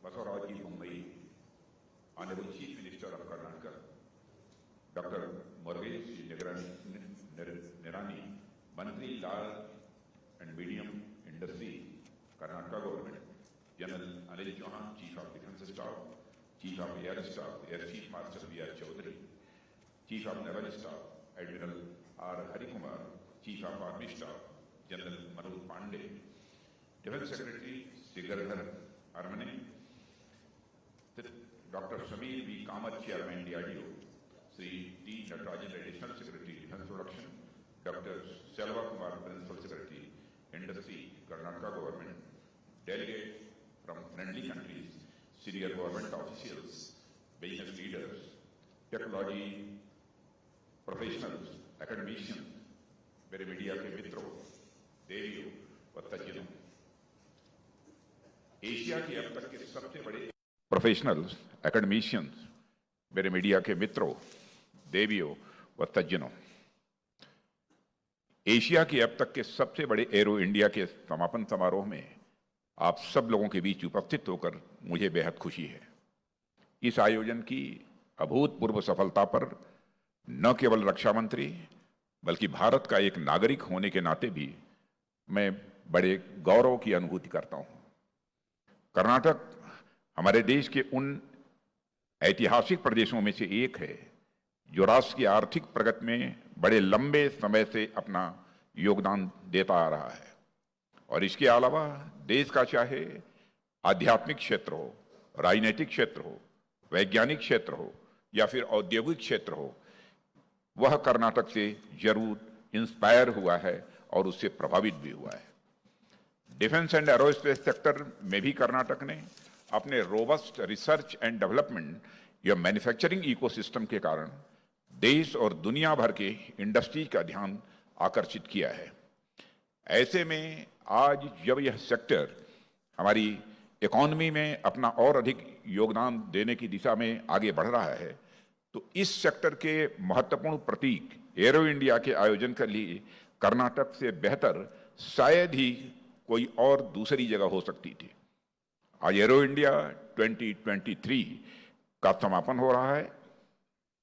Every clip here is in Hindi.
Basavaraj Bommai, Honorable Chief Minister of Karnataka, Dr. Murugesh Nirani, Mantri Large and Medium Industry, Karnataka Government, General Anil Chauhan, Chief of Defence Staff, Chief of Air Staff, Air Chief Marshal B.R. Chaudhary, Chief of Naval Staff, Admiral R. Harikumar, Chief of Army Staff, General Manoj Pandey, Defence Secretary Sridhar Armane, Dr. Samir V. Kamath, Chairman DRDO, Sri T. Natarajan, Additional Secretary Defence Production, Dr. Selva Kumar, Principal Secretary Industry, Karnataka Government, delegates from friendly countries, senior government officials, business leaders, technology professionals, academicians, मेरे मीडिया के मित्रों, देवियों व तज्ञों, एशिया की अब तक के सबसे बड़े प्रोफेशनल्स, एकेडमिशियंस, मेरे मीडिया के मित्रों, देवियों व तज्ञों, एशिया की अब तक के सबसे बड़े एरो इंडिया के समापन समारोह में आप सब लोगों के बीच उपस्थित होकर मुझे बेहद खुशी है। इस आयोजन की अभूतपूर्व सफलता पर न केवल रक्षा मंत्री बल्कि भारत का एक नागरिक होने के नाते भी मैं बड़े गौरव की अनुभूति करता हूं। कर्नाटक हमारे देश के उन ऐतिहासिक प्रदेशों में से एक है जो राष्ट्र की आर्थिक प्रगति में बड़े लंबे समय से अपना योगदान देता आ रहा है और इसके अलावा देश का चाहे आध्यात्मिक क्षेत्र हो, राजनीतिक क्षेत्र हो, वैज्ञानिक क्षेत्र हो या फिर औद्योगिक क्षेत्र हो, वह कर्नाटक से जरूर इंस्पायर हुआ है और उससे प्रभावित भी हुआ है। डिफेंस एंड एरोस्पेस सेक्टर में भी कर्नाटक ने अपने रोबस्ट रिसर्च एंड डेवलपमेंट या मैन्युफैक्चरिंग इकोसिस्टम के कारण देश और दुनिया भर के इंडस्ट्री का ध्यान आकर्षित किया है। ऐसे में आज जब यह सेक्टर हमारी इकोनॉमी में अपना और अधिक योगदान देने की दिशा में आगे बढ़ रहा है, तो इस सेक्टर के महत्वपूर्ण प्रतीक एरो इंडिया के आयोजन के लिए कर्नाटक से बेहतर शायद ही कोई और दूसरी जगह हो सकती थी। आज एरो इंडिया 2023 का समापन हो रहा है,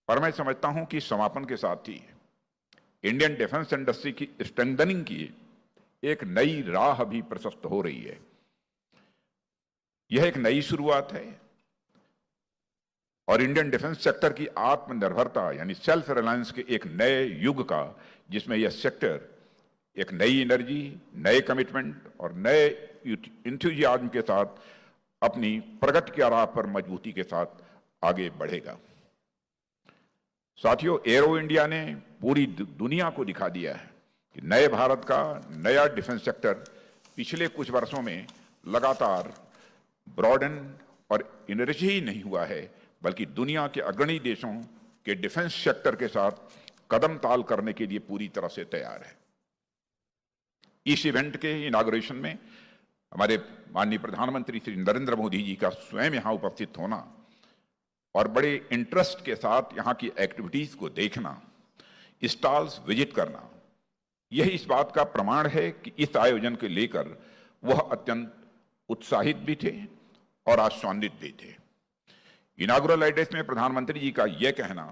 पर मैं समझता हूं कि समापन के साथ ही इंडियन डिफेंस इंडस्ट्री की स्ट्रेंथनिंग की एक नई राह भी प्रशस्त हो रही है। यह एक नई शुरुआत है और इंडियन डिफेंस सेक्टर की आत्मनिर्भरता यानी सेल्फ रिलायंस के एक नए युग का, जिसमें यह सेक्टर एक नई एनर्जी, नए कमिटमेंट और नए इंथुजियाज्म के साथ अपनी प्रगति की राह पर मजबूती के साथ आगे बढ़ेगा। साथियों, एरो इंडिया ने पूरी दुनिया को दिखा दिया है कि नए भारत का नया डिफेंस सेक्टर पिछले कुछ वर्षों में लगातार ब्रॉडन और एनर्जी ही नहीं हुआ है, बल्कि दुनिया के अग्रणी देशों के डिफेंस सेक्टर के साथ कदम ताल करने के लिए पूरी तरह से तैयार है। इस इवेंट के इनॉग्रेशन में हमारे माननीय प्रधानमंत्री श्री नरेंद्र मोदी जी का स्वयं यहां उपस्थित होना और बड़े इंटरेस्ट के साथ यहां की एक्टिविटीज को देखना, स्टॉल्स विजिट करना, यह इस बात का प्रमाण है कि इस आयोजन को लेकर वह अत्यंत उत्साहित भी थे और आशान्वित भी थे। इनॉग्रल एड्रेस में प्रधानमंत्री जी का यह कहना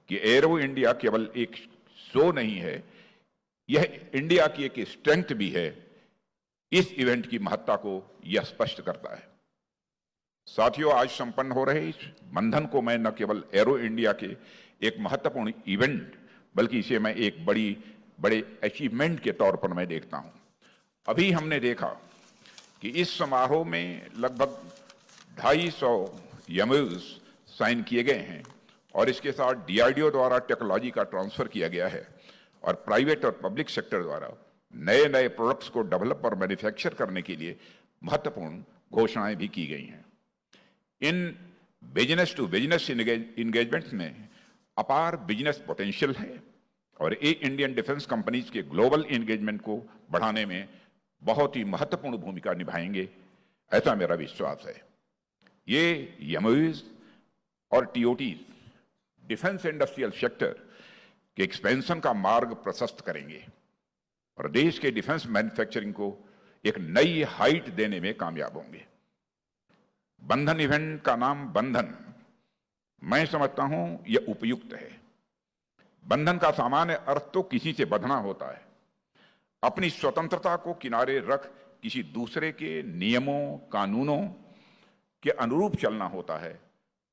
कि एरो इंडिया केवल एक शो नहीं है, यह इंडिया की एक स्ट्रेंथ भी है, इस इवेंट की महत्ता को यह स्पष्ट करता है। साथियों, आज संपन्न हो रहे इस बंधन को मैं न केवल एरो इंडिया के एक महत्वपूर्ण इवेंट बल्कि इसे मैं एक बड़े अचीवमेंट के तौर पर मैं देखता हूं। अभी हमने देखा कि इस समारोह में लगभग 250 एमओयूज साइन किए गए हैं और इसके साथ डीआरडीओ द्वारा टेक्नोलॉजी का ट्रांसफर किया गया है और प्राइवेट और पब्लिक सेक्टर द्वारा नए नए प्रोडक्ट्स को डेवलप और मैन्युफैक्चर करने के लिए महत्वपूर्ण घोषणाएं भी की गई हैं। इन बिजनेस टू बिजनेस इंगेजमेंट्स में अपार बिजनेस पोटेंशियल है और ये इंडियन डिफेंस कंपनीज के ग्लोबल एंगेजमेंट को बढ़ाने में बहुत ही महत्वपूर्ण भूमिका निभाएंगे, ऐसा मेरा विश्वास है। ये एमओयूज और टीओटीज डिफेंस इंडस्ट्रियल सेक्टर के एक्सपेंशन का मार्ग प्रशस्त करेंगे और देश के डिफेंस मैन्युफैक्चरिंग को एक नई हाइट देने में कामयाब होंगे। बंधन इवेंट का नाम बंधन, मैं समझता हूं यह उपयुक्त है। बंधन का सामान्य अर्थ तो किसी से बंधना होता है, अपनी स्वतंत्रता को किनारे रख किसी दूसरे के नियमों कानूनों के अनुरूप चलना होता है।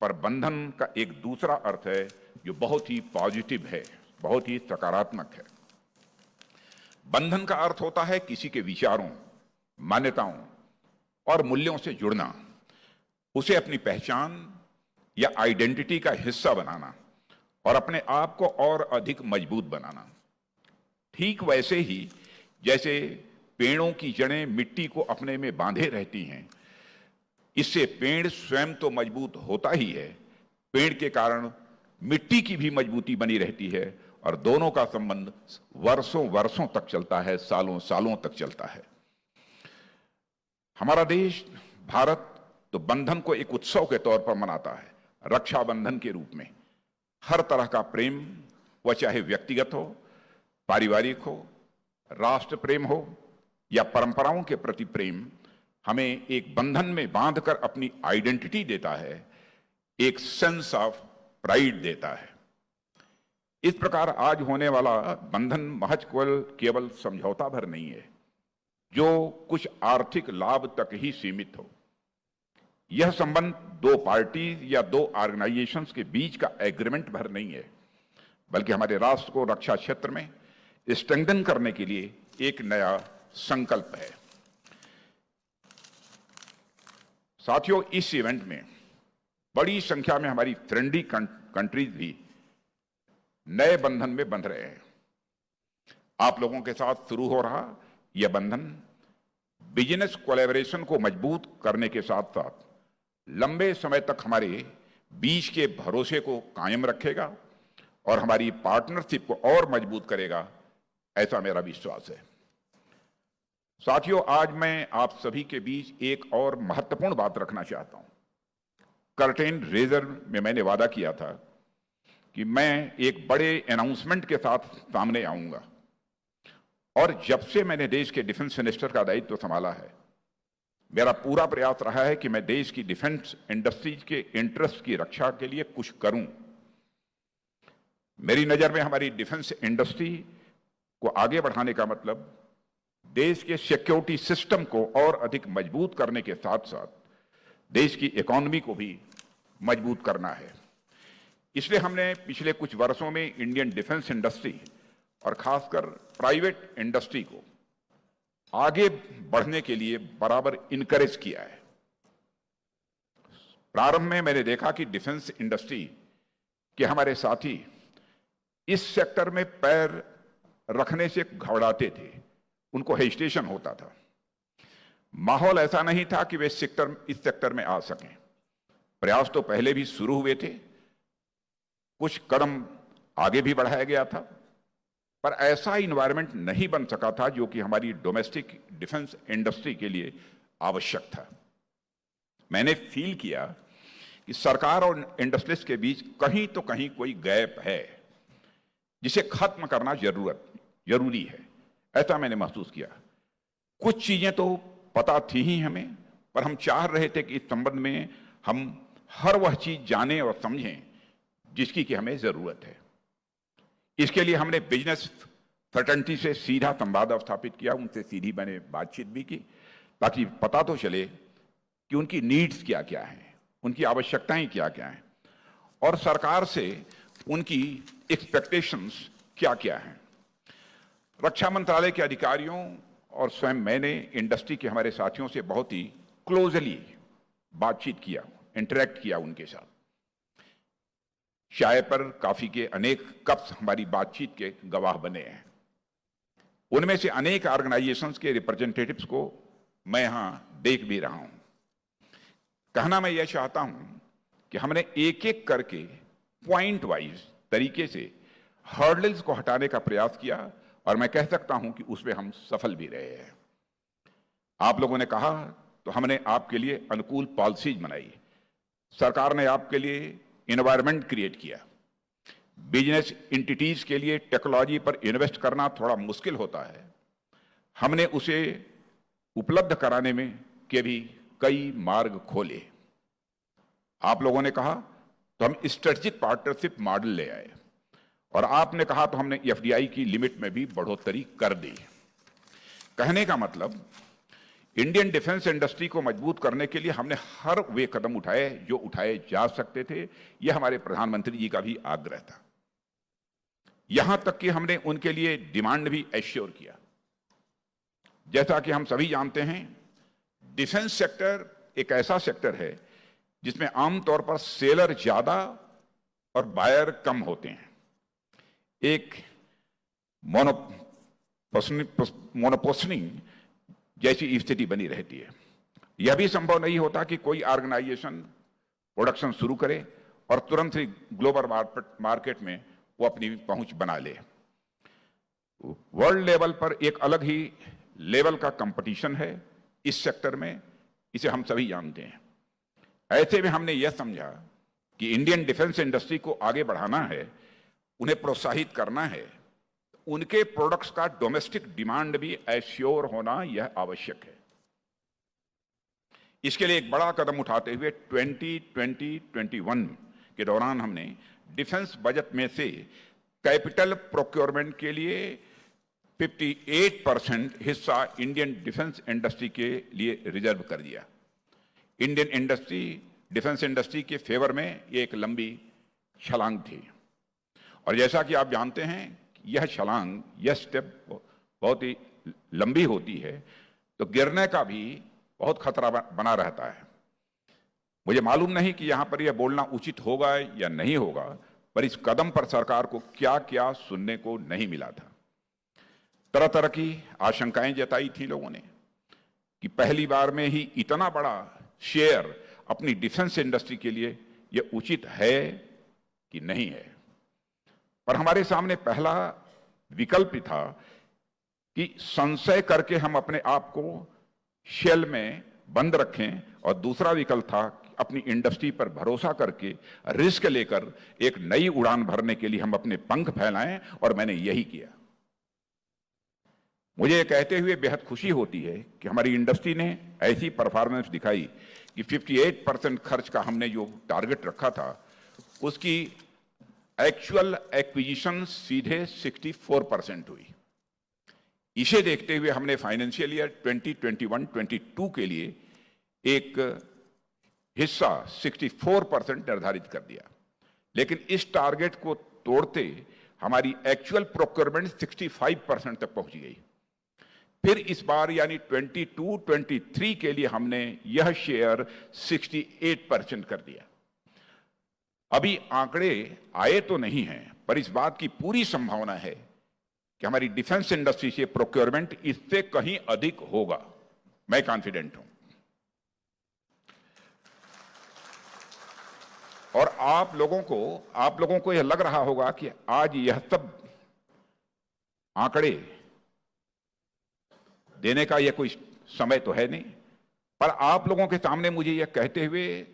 पर बंधन का एक दूसरा अर्थ है जो बहुत ही पॉजिटिव है, बहुत ही सकारात्मक है। बंधन का अर्थ होता है किसी के विचारों, मान्यताओं और मूल्यों से जुड़ना, उसे अपनी पहचान या आइडेंटिटी का हिस्सा बनाना और अपने आप को और अधिक मजबूत बनाना। ठीक वैसे ही जैसे पेड़ों की जड़ें मिट्टी को अपने में बांधे रहती हैं, इससे पेड़ स्वयं तो मजबूत होता ही है, पेड़ के कारण मिट्टी की भी मजबूती बनी रहती है और दोनों का संबंध वर्षों वर्षों तक चलता है, सालों सालों तक चलता है। हमारा देश भारत तो बंधन को एक उत्सव के तौर पर मनाता है, रक्षाबंधन के रूप में। हर तरह का प्रेम, वह चाहे व्यक्तिगत हो, पारिवारिक हो, राष्ट्र प्रेम हो या परंपराओं के प्रति प्रेम, हमें एक बंधन में बांधकर अपनी आइडेंटिटी देता है, एक सेंस ऑफ प्राइड देता है। इस प्रकार आज होने वाला बंधन महज केवल समझौता भर नहीं है जो कुछ आर्थिक लाभ तक ही सीमित हो। यह संबंध दो पार्टी या दो ऑर्गेनाइजेशंस के बीच का एग्रीमेंट भर नहीं है, बल्कि हमारे राष्ट्र को रक्षा क्षेत्र में स्ट्रेंथन करने के लिए एक नया संकल्प है। साथियों, इस इवेंट में बड़ी संख्या में हमारी फ्रेंडली कंट्रीज भी नए बंधन में बंध रहे हैं। आप लोगों के साथ शुरू हो रहा यह बंधन बिजनेस कोलैबोरेशन को मजबूत करने के साथ साथ लंबे समय तक हमारे बीच के भरोसे को कायम रखेगा और हमारी पार्टनरशिप को और मजबूत करेगा, ऐसा मेरा विश्वास है। साथियों, आज मैं आप सभी के बीच एक और महत्वपूर्ण बात रखना चाहता हूं। कर्टेन रेजर में मैंने वादा किया था कि मैं एक बड़े अनाउंसमेंट के साथ सामने आऊंगा, और जब से मैंने देश के डिफेंस मिनिस्टर का दायित्व संभाला है, मेरा पूरा प्रयास रहा है कि मैं देश की डिफेंस इंडस्ट्रीज के इंटरेस्ट की रक्षा के लिए कुछ करूं। मेरी नजर में हमारी डिफेंस इंडस्ट्री को आगे बढ़ाने का मतलब देश के सिक्योरिटी सिस्टम को और अधिक मजबूत करने के साथ साथ देश की इकोनॉमी को भी मजबूत करना है। इसलिए हमने पिछले कुछ वर्षों में इंडियन डिफेंस इंडस्ट्री और खासकर प्राइवेट इंडस्ट्री को आगे बढ़ने के लिए बराबर इनकरेज किया है। प्रारंभ में मैंने देखा कि डिफेंस इंडस्ट्री के हमारे साथी इस सेक्टर में पैर रखने से घबराते थे, उनको हेजिटेशन होता था। माहौल ऐसा नहीं था कि वे इस सेक्टर में आ सकें। प्रयास तो पहले भी शुरू हुए थे, कुछ कदम आगे भी बढ़ाया गया था, पर ऐसा इन्वायरमेंट नहीं बन सका था जो कि हमारी डोमेस्टिक डिफेंस इंडस्ट्री के लिए आवश्यक था। मैंने फील किया कि सरकार और इंडस्ट्रीज के बीच कहीं तो कहीं कोई गैप है जिसे खत्म करना जरूरी है, ऐसा मैंने महसूस किया। कुछ चीजें तो पता थी ही हमें, पर हम चाह रहे थे कि इस संबंध में हम हर वह चीज जानें और समझें जिसकी कि हमें जरूरत है। इसके लिए हमने बिजनेस फ्रेटर्निटी से सीधा संवाद स्थापित किया, उनसे सीधी मैंने बातचीत भी की ताकि पता तो चले कि उनकी नीड्स क्या क्या हैं, उनकी आवश्यकताएं क्या क्या हैं और सरकार से उनकी एक्सपेक्टेशंस क्या क्या हैं। रक्षा मंत्रालय के अधिकारियों और स्वयं मैंने इंडस्ट्री के हमारे साथियों से बहुत ही क्लोजली बातचीत किया, इंटरेक्ट किया उनके साथ। चाय पर कॉफी के अनेक कप्स हमारी बातचीत के गवाह बने हैं। उनमें से अनेक ऑर्गेनाइजेशंस के रिप्रेजेंटेटिव्स को मैं यहां देख भी रहा हूं। कहना मैं यह चाहता हूं कि हमने एक एक करके पॉइंट वाइज तरीके से हर्डल्स को हटाने का प्रयास किया और मैं कह सकता हूं कि उसमें हम सफल भी रहे हैं। आप लोगों ने कहा तो हमने आपके लिए अनुकूल पॉलिसीज बनाई, सरकार ने आपके लिए एनवायरनमेंट क्रिएट किया। बिजनेस एंटिटीज के लिए टेक्नोलॉजी पर इन्वेस्ट करना थोड़ा मुश्किल होता है, हमने उसे उपलब्ध कराने में के भी कई मार्ग खोले। आप लोगों ने कहा तो हम स्ट्रेटेजिक पार्टनरशिप मॉडल ले आए, और आपने कहा तो हमने एफडीआई की लिमिट में भी बढ़ोतरी कर दी। कहने का मतलब इंडियन डिफेंस इंडस्ट्री को मजबूत करने के लिए हमने हर वे कदम उठाए जो उठाए जा सकते थे। यह हमारे प्रधानमंत्री जी का भी आग्रह था। यहां तक कि हमने उनके लिए डिमांड भी एश्योर किया। जैसा कि हम सभी जानते हैं, डिफेंस सेक्टर एक ऐसा सेक्टर है जिसमें आमतौर पर सेलर ज्यादा और बायर कम होते हैं। एक मोनोपोसनिंग जैसी स्थिति बनी रहती है। यह भी संभव नहीं होता कि कोई ऑर्गेनाइजेशन प्रोडक्शन शुरू करे और तुरंत ही ग्लोबल मार्केट में वो अपनी पहुंच बना ले। वर्ल्ड लेवल पर एक अलग ही लेवल का कंपटीशन है इस सेक्टर में, इसे हम सभी जानते हैं। ऐसे में हमने यह समझा कि इंडियन डिफेंस इंडस्ट्री को आगे बढ़ाना है, उन्हें प्रोत्साहित करना है, उनके प्रोडक्ट्स का डोमेस्टिक डिमांड भी एश्योर होना यह आवश्यक है। इसके लिए एक बड़ा कदम उठाते हुए 2020-21 के दौरान हमने डिफेंस बजट में से कैपिटल प्रोक्योरमेंट के लिए 58% हिस्सा इंडियन डिफेंस इंडस्ट्री के लिए रिजर्व कर दिया। इंडियन डिफेंस इंडस्ट्री के फेवर में ये एक लंबी छलांग थी, और जैसा कि आप जानते हैं यह छलांग, यह स्टेप बहुत ही लंबी होती है, तो गिरने का भी बहुत खतरा बना रहता है। मुझे मालूम नहीं कि यहां पर यह बोलना उचित होगा या नहीं होगा, पर इस कदम पर सरकार को क्या क्या सुनने को नहीं मिला था। तरह तरह की आशंकाएं जताई थी लोगों ने कि पहली बार में ही इतना बड़ा शेयर अपनी डिफेंस इंडस्ट्री के लिए यह उचित है कि नहीं है। पर हमारे सामने पहला विकल्प था कि संशय करके हम अपने आप को शेल में बंद रखें, और दूसरा विकल्प था कि अपनी इंडस्ट्री पर भरोसा करके रिस्क लेकर एक नई उड़ान भरने के लिए हम अपने पंख फैलाएं, और मैंने यही किया। मुझे ये कहते हुए बेहद खुशी होती है कि हमारी इंडस्ट्री ने ऐसी परफॉर्मेंस दिखाई कि 58% खर्च का हमने जो टारगेट रखा था उसकी एक्चुअल एक्विजिशन सीधे 64% हुई। इसे देखते हुए हमने फाइनेंशियल ईयर 2021-22 के लिए एक हिस्सा 64% निर्धारित कर दिया, लेकिन इस टारगेट को तोड़ते हमारी एक्चुअल प्रोक्योरमेंट 65% तक पहुंच गई। फिर इस बार यानी 22-23 के लिए हमने यह शेयर 68% कर दिया। अभी आंकड़े आए तो नहीं हैं, पर इस बात की पूरी संभावना है कि हमारी डिफेंस इंडस्ट्री से प्रोक्योरमेंट इससे कहीं अधिक होगा। मैं कॉन्फिडेंट हूं। और आप लोगों को यह लग रहा होगा कि आज यह सब आंकड़े देने का यह कोई समय तो है नहीं, पर आप लोगों के सामने मुझे यह कहते हुए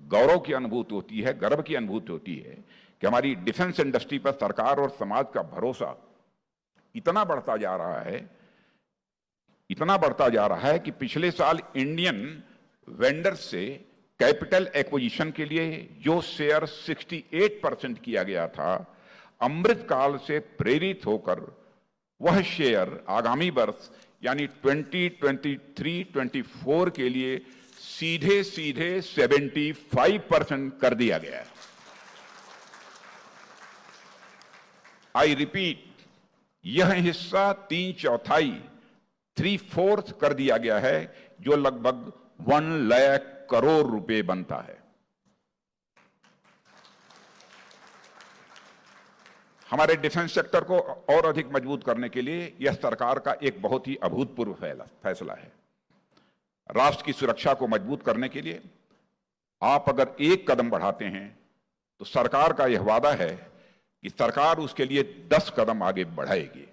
गौरव की अनुभूति होती है, गर्व की अनुभूति होती है कि हमारी डिफेंस इंडस्ट्री पर सरकार और समाज का भरोसा इतना बढ़ता जा रहा है कि पिछले साल इंडियन वेंडर से कैपिटल एक्विजिशन के लिए जो शेयर 68% किया गया था, अमृत काल से प्रेरित होकर वह शेयर आगामी वर्ष यानी 2023-24 के लिए सीधे 75% कर दिया गया है। आई रिपीट, यह हिस्सा 3/4 कर दिया गया है, जो लगभग 1 लाख करोड़ रुपए बनता है। हमारे डिफेंस सेक्टर को और अधिक मजबूत करने के लिए यह सरकार का एक बहुत ही अभूतपूर्व फैसला है। राष्ट्र की सुरक्षा को मजबूत करने के लिए आप अगर एक कदम बढ़ाते हैं तो सरकार का यह वादा है कि सरकार उसके लिए 10 कदम आगे बढ़ाएगी।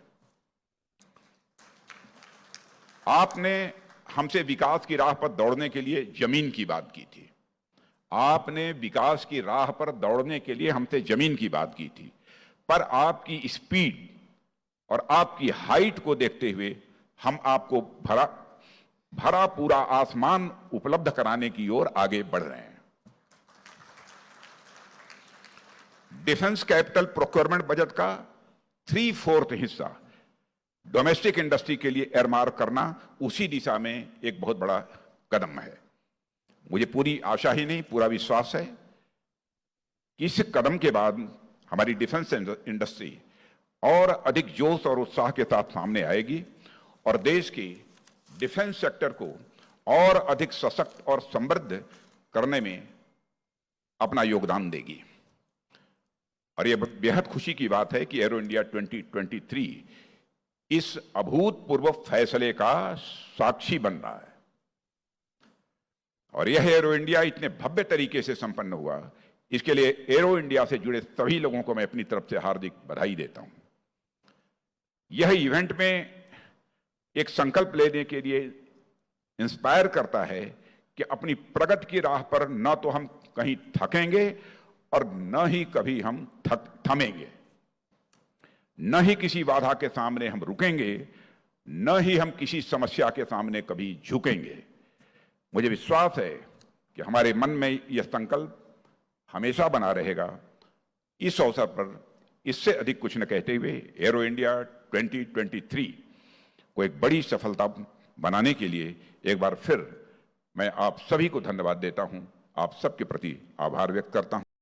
आपने हमसे विकास की राह पर दौड़ने के लिए जमीन की बात की थी। आपने विकास की राह पर दौड़ने के लिए हमसे जमीन की बात की थी, पर आपकी स्पीड और आपकी हाइट को देखते हुए हम आपको भरा पूरा आसमान उपलब्ध कराने की ओर आगे बढ़ रहे हैं। डिफेंस कैपिटल प्रोक्योरमेंट बजट का 3/4 हिस्सा डोमेस्टिक इंडस्ट्री के लिए एयरमार्क करना उसी दिशा में एक बहुत बड़ा कदम है। मुझे पूरी आशा ही नहीं, पूरा विश्वास है कि इस कदम के बाद हमारी डिफेंस इंडस्ट्री और अधिक जोश और उत्साह के साथ सामने आएगी और देश की डिफेंस सेक्टर को और अधिक सशक्त और समृद्ध करने में अपना योगदान देगी। और यह बेहद खुशी की बात है कि एरो इंडिया 2023 इस अभूतपूर्व फैसले का साक्षी बन रहा है। और यह एरो इंडिया इतने भव्य तरीके से संपन्न हुआ, इसके लिए एरो इंडिया से जुड़े सभी लोगों को मैं अपनी तरफ से हार्दिक बधाई देता हूं। यह इवेंट में एक संकल्प लेने के लिए इंस्पायर करता है कि अपनी प्रगति की राह पर न तो हम कहीं थकेंगे और न ही कभी हम थमेंगे, न ही किसी बाधा के सामने हम रुकेंगे, न ही हम किसी समस्या के सामने कभी झुकेंगे। मुझे विश्वास है कि हमारे मन में यह संकल्प हमेशा बना रहेगा। इस अवसर पर इससे अधिक कुछ न कहते हुए एरो इंडिया 2023 को एक बड़ी सफलता बनाने के लिए एक बार फिर मैं आप सभी को धन्यवाद देता हूं, आप सबके प्रति आभार व्यक्त करता हूं।